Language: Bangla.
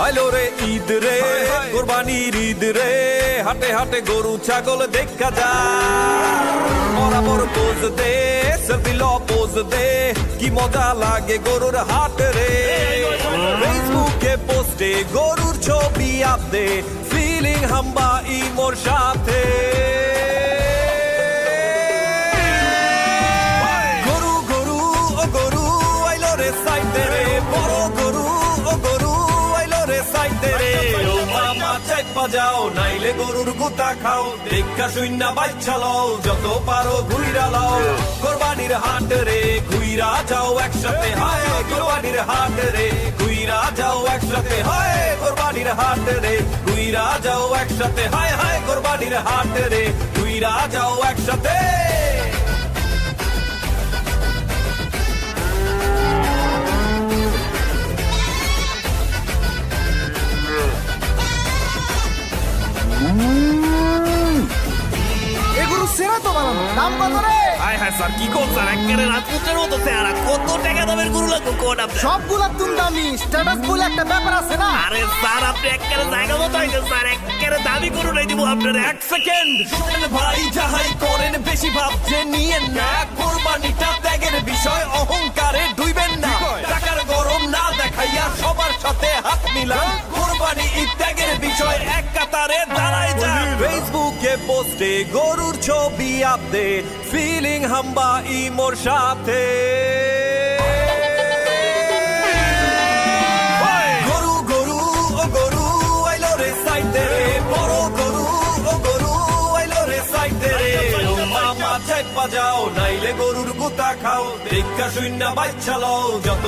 আইলো রে ঈদ রে, কোরবানির ঈদ রে, হাটে হাটে গরু ছাগল দেখা যায়। বরাবর পোজ দে, সেলফি ল পোজ দে, কি মজা লাগে গরুর হাট রে। ফেসবুকে পোস্টে গরুর ছবি আপডেট, ফিলিং হাম্বা ইমোর সাথে। গরু গরু ও গরু আইলো রে সাইতে রে, বড় গরু ও গরু আইলো রে সাইতে রে। ও মামা চাইপা যাও, নাইলে গরুর গুতা খাও, দেখা শুইনা বাচ্চা লও, যত পারো ঘুইরা লাও। কোরবানির হাট রে, ঘুইরা যাও একসাথে, হায় কোরবানির হাট রে, ঘুইরা যাও একসাথে, হায় কোরবানির হাট রে, ঘুইরা যাও একসাথে, হায় হায় কোরবানির হাট রে, ঘুইরা যাও একসাথে। এগুলো সেরা তো বানানো, দাম কত রে? হায় হায় স্যার, কি করছেন? একেবারে রাজপুতের মতো চেহারা। কত টাকা দামের গরু লাগবে কোন আপনার? সবগুলা তুমি দামি, স্ট্যাটাস বলে একটা ব্যাপার আছে না? আরে স্যার, আপনি একেবারে জায়গা মতো হয়েছেন স্যার। একেবারে দামি গরু নাই দিব আপনার। এক সেকেন্ড শুনেন ভাই, যাহাই করেন বেশি ভাবছে নিয়েন না, কোরবানিটা ত্যাগের বিষয়, অহংকারে ডুইবেন না। টাকার গরম না দেখাইয়া সবার সাথে হাত মিলান, কোরবানি ত্যাগের বিষয়, এক কাতারে দাঁড়ায় যান। ফেসবুকে পোস্টে গরুর ছবি আপডেট, ফিলিং হাম্বা ইমোর সাথে। গরু গরু ও গরু আইলো রে সাইতে রে, বড় গরু ও গরু আইলো রে সাইতে রে। ও মামা চাইপা যাও, নাইলে গরুর গুতা খাও, দেখা শুইনা বাচ্চা লও, যত